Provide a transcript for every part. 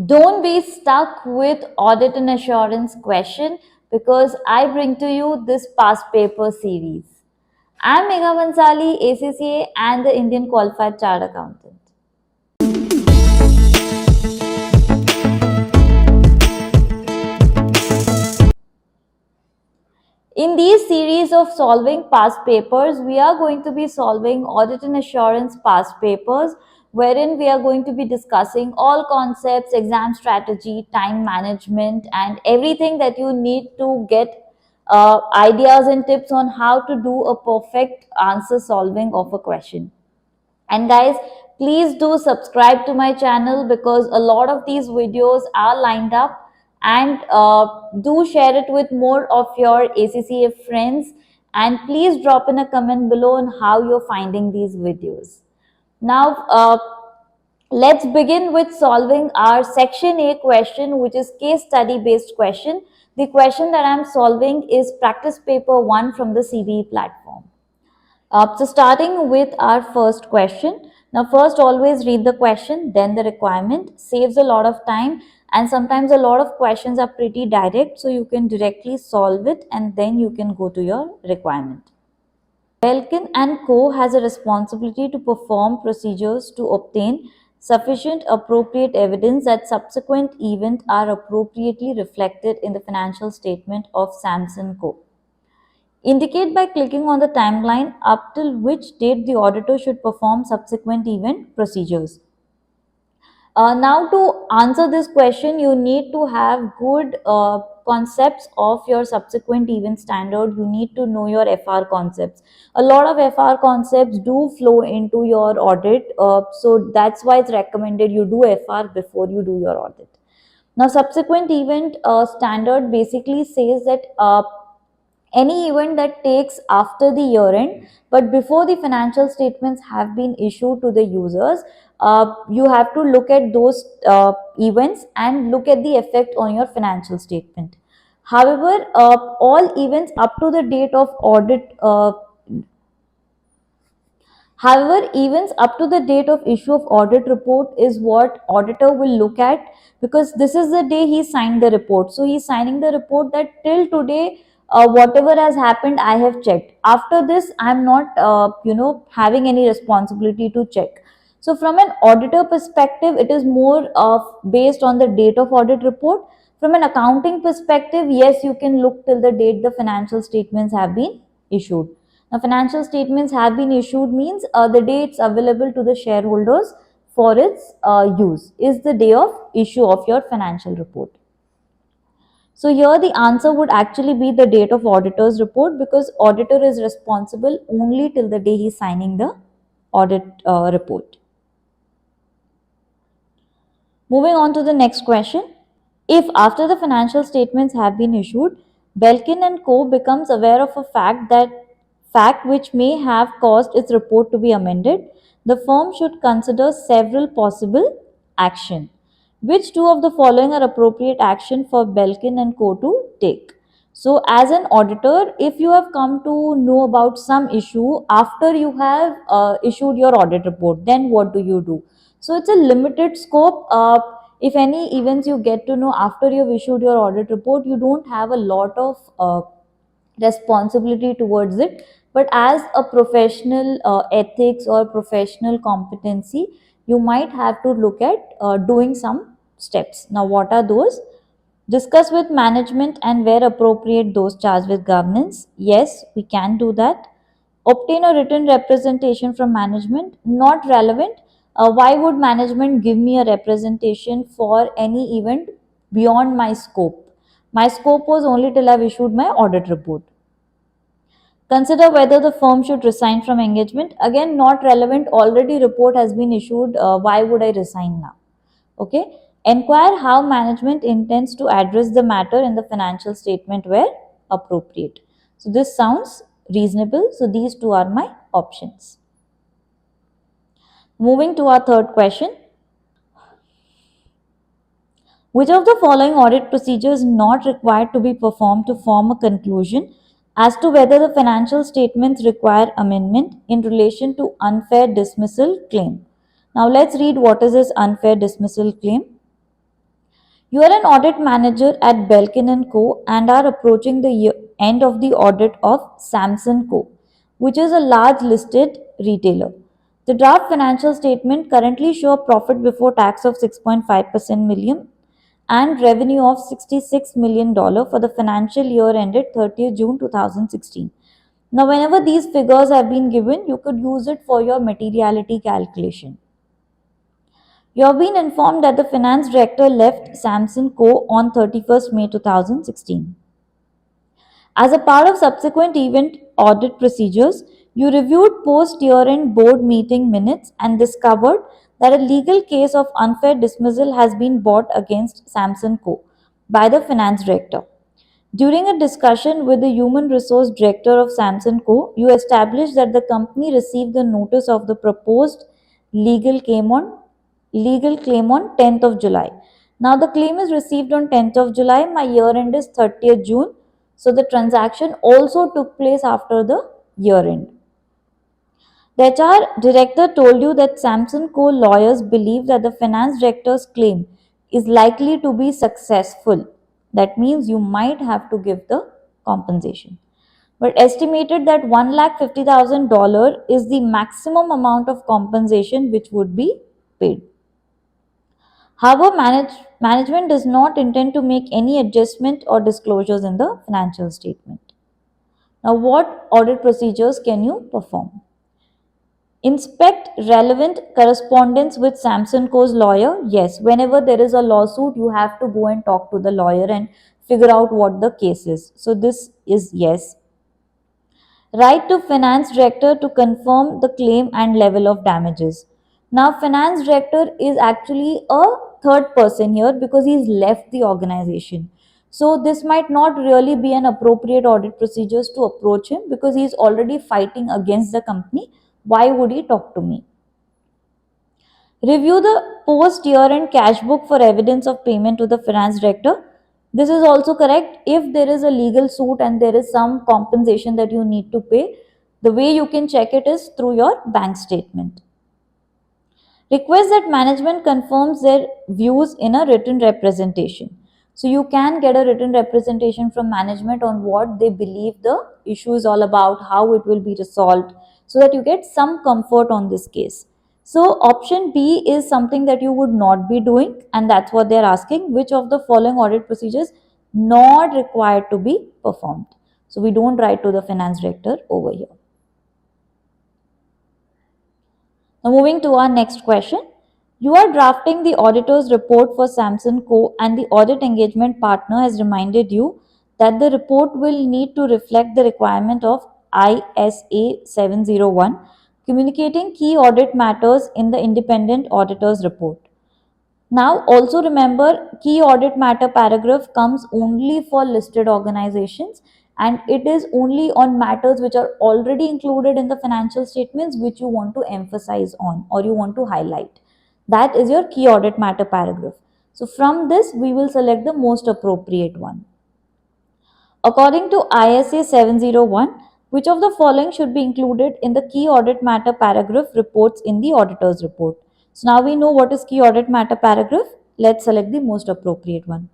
Don't be stuck with audit and assurance question because I bring to you this past paper series. I'm Megha Bansali, ACCA and the Indian Qualified Chartered Accountant. In these series of solving past papers, we are going to be solving audit and assurance past papers, wherein we are going to be discussing all concepts, exam strategy, time management, and everything that you need to get ideas and tips on how to do a perfect answer solving of a question. And guys, please do subscribe to my channel because a lot of these videos are lined up, and do share it with more of your ACCA friends, and please drop in a comment below on how you're finding these videos. Now, let's begin with solving our section A question, which is case study based question. The question that I'm solving is practice paper 1 from the CBE platform. So starting with our first question. Now first always read the question, then the requirement. Saves a lot of time, and sometimes a lot of questions are pretty direct, so you can directly solve it and then you can go to your requirement. Belkin and Co. has a responsibility to perform procedures to obtain sufficient appropriate evidence that subsequent events are appropriately reflected in the financial statement of Samson Co. Indicate by clicking on the timeline up till which date the auditor should perform subsequent event procedures. Now to answer this question, you need to have good concepts of your subsequent event standard. You need to know your FR concepts. A lot of FR concepts do flow into your audit. So that's why it's recommended you do FR before you do your audit. Now subsequent event standard basically says that any event that takes after the year end but before the financial statements have been issued to the users, you have to look at those events and look at the effect on your financial statement. However, all events up to the date of audit However, events up to the date of issue of audit report is what auditor will look at, because this is the day he signed the report. So he's signing the report that till today, whatever has happened, I have checked. After this, I'm not, having any responsibility to check. So from an auditor perspective, it is more of based on the date of audit report. From an accounting perspective, yes, you can look till the date the financial statements have been issued. Now, financial statements have been issued means the day it's available to the shareholders for its use is the day of issue of your financial report. So here the answer would actually be the date of auditor's report, because auditor is responsible only till the day he's signing the audit report. Moving on to the next question. If after the financial statements have been issued, Belkin and Co. becomes aware of a fact which may have caused its report to be amended, the firm should consider several possible action. Which two of the following are appropriate action for Belkin and Co. to take? So, as an auditor, if you have come to know about some issue after you have issued your audit report, then what do? So, it's a limited scope. If any events you get to know after you've issued your audit report, you don't have a lot of responsibility towards it. But as a professional ethics or professional competency, you might have to look at doing some steps. Now, what are those? Discuss with management and where appropriate those charged with governance. Yes, we can do that. Obtain a written representation from management. Not relevant. Why would management give me a representation for any event beyond my scope? My scope was only till I've issued my audit report. Consider whether the firm should resign from engagement. Again, not relevant. Already report has been issued. Why would I resign now? Okay. Enquire how management intends to address the matter in the financial statement where appropriate. So this sounds reasonable. So these two are my options. Moving to our third question. Which of the following audit procedures is not required to be performed to form a conclusion as to whether the financial statements require amendment in relation to unfair dismissal claim? Now let's read what is this unfair dismissal claim. You are an audit manager at Belkin & Co. and are approaching the end of the audit of Samson Co., which is a large listed retailer. The draft financial statement currently show a profit before tax of 6.5% million and revenue of $66 million for the financial year ended 30th June 2016. Now, whenever these figures have been given, you could use it for your materiality calculation. You have been informed that the finance director left Samson Co. on 31st May 2016. As a part of subsequent event audit procedures, you reviewed post year end board meeting minutes and discovered that a legal case of unfair dismissal has been brought against Samson Co. by the finance director. During a discussion with the human resource director of Samson Co., you established that the company received the notice of the proposed legal claim on legal claim on 10th of July. Now the claim is received on 10th of July. My year end is 30th June. So the transaction also took place after the year end. The HR director told you that Samson Co. lawyers believe that the finance director's claim is likely to be successful. That means you might have to give the compensation. But estimated that $150,000 is the maximum amount of compensation which would be paid. However, management does not intend to make any adjustment or disclosures in the financial statement. Now, what audit procedures can you perform? Inspect relevant correspondence with Samson Co.'s lawyer. Yes, whenever there is a lawsuit, you have to go and talk to the lawyer and figure out what the case is. So, this is yes. Write to finance director to confirm the claim and level of damages. Now, finance director is actually a third person here because he's left the organization. So, this might not really be an appropriate audit procedures to approach him because he's already fighting against the company. Why would he talk to me? Review the post year end cash book for evidence of payment to the finance director. This is also correct. If there is a legal suit and there is some compensation that you need to pay, the way you can check it is through your bank statement. Request that management confirms their views in a written representation. So you can get a written representation from management on what they believe the issue is all about, how it will be resolved, so that you get some comfort on this case. So option B is something that you would not be doing, and that's what they're asking. Which of the following audit procedures not required to be performed? So we don't write to the finance director over here. Now moving to our next question. You are drafting the auditor's report for Samson Co. and the audit engagement partner has reminded you that the report will need to reflect the requirement of ISA 701, communicating key audit matters in the independent auditor's report. Now, also remember, key audit matter paragraph comes only for listed organizations and it is only on matters which are already included in the financial statements which you want to emphasize on or you want to highlight. That is your key audit matter paragraph. So, from this, we will select the most appropriate one. According to ISA 701, which of the following should be included in the key audit matter paragraph reports in the auditor's report? So now we know what is key audit matter paragraph. Let's select the most appropriate one.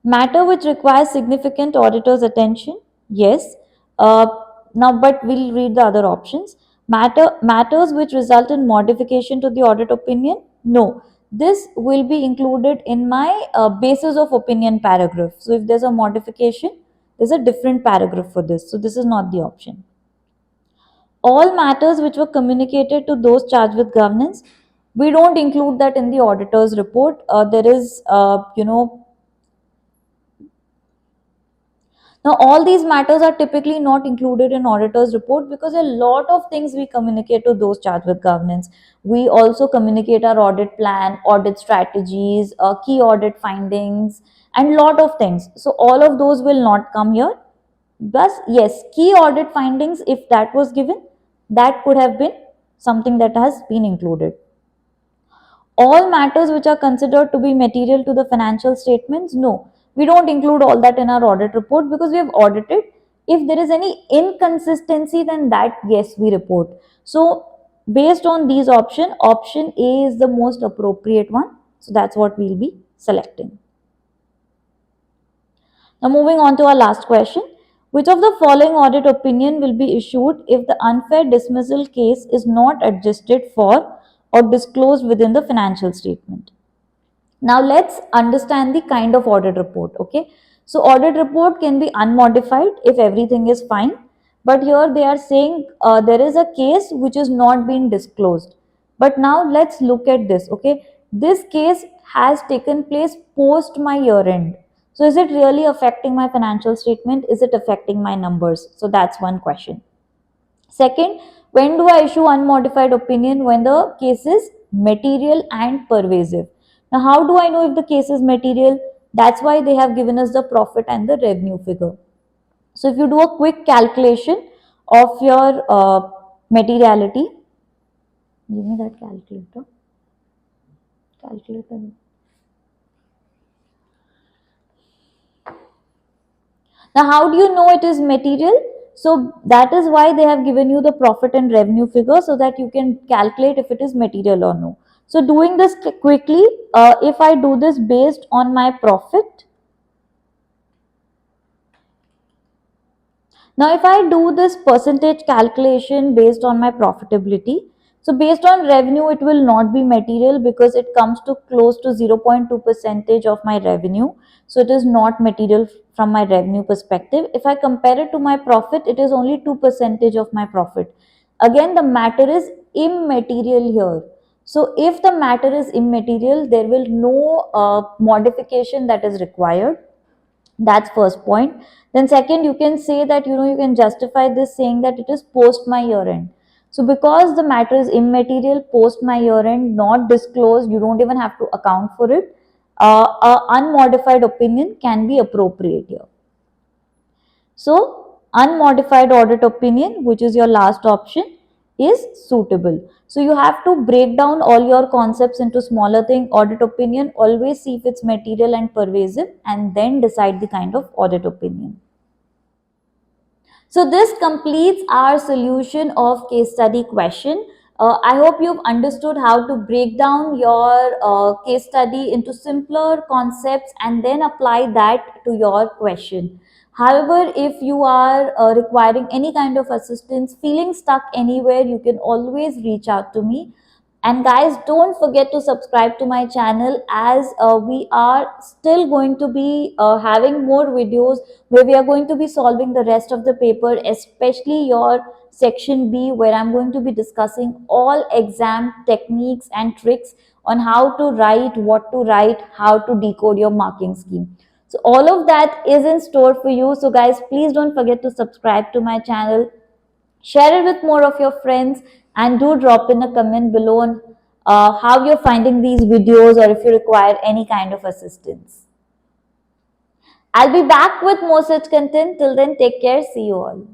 Matter which requires significant auditor's attention. Yes. Now, but we'll read the other options. Matters which result in modification to the audit opinion. No. This will be included in my basis of opinion paragraph. So if there's a modification, there's a different paragraph for this. So this is not the option. All matters which were communicated to those charged with governance, we don't include that in the auditor's report. There is, now all these matters are typically not included in auditor's report because a lot of things we communicate to those charged with governance. We also communicate our audit plan, audit strategies, key audit findings, and lot of things. So all of those will not come here. Thus, yes, key audit findings, if that was given, that could have been something that has been included. All matters which are considered to be material to the financial statements, no, we don't include all that in our audit report because we have audited. If there is any inconsistency, then that, yes, we report. So, based on these options, option A is the most appropriate one. So that's what we'll be selecting. Now moving on to our last question. Which of the following audit opinion will be issued if the unfair dismissal case is not adjusted for or disclosed within the financial statement? Now let's understand the kind of audit report. Okay, so audit report can be unmodified if everything is fine, but here they are saying there is a case which is not being disclosed. But now let's look at this. Okay, this case has taken place post my year end. So is it really affecting my financial statement? Is it affecting my numbers? So that's one question. Second, when do I issue unmodified opinion? When the case is material and pervasive. Now, how do I know if the case is material? That's why they have given us the profit and the revenue figure. So, if you do a quick calculation of your materiality, give me that calculator. Calculator. Now, how do you know it is material? So, that is why they have given you the profit and revenue figure so that you can calculate if it is material or no. So, doing this quickly, if I do this based on my profit, now if I do this percentage calculation based on my profitability, so based on revenue, it will not be material because it comes to close to 0.2 percentage of my revenue. So it is not material from my revenue perspective. If I compare it to my profit, it is only 2 percentage of my profit. Again, the matter is immaterial here. So if the matter is immaterial, there will no modification that is required. That's first point. Then second, you can say that you can justify this saying that it is post my year end. So because the matter is immaterial, post my year end, not disclosed, you don't even have to account for it. A unmodified opinion can be appropriate here. So unmodified audit opinion, which is your last option, is suitable. So you have to break down all your concepts into smaller thing. Audit opinion, always see if it's material and pervasive and then decide the kind of audit opinion. So this completes our solution of case study question. I hope you've understood how to break down your case study into simpler concepts and then apply that to your question. However, if you are requiring any kind of assistance, feeling stuck anywhere, you can always reach out to me. And guys, don't forget to subscribe to my channel as we are still going to be having more videos where we are going to be solving the rest of the paper, especially your section B, where I'm going to be discussing all exam techniques and tricks on how to write, what to write, how to decode your marking scheme. So all of that is in store for you. So guys, please don't forget to subscribe to my channel. Share it with more of your friends and do drop in a comment below on how you're finding these videos or if you require any kind of assistance. I'll be back with more such content. Till then, take care. See you all.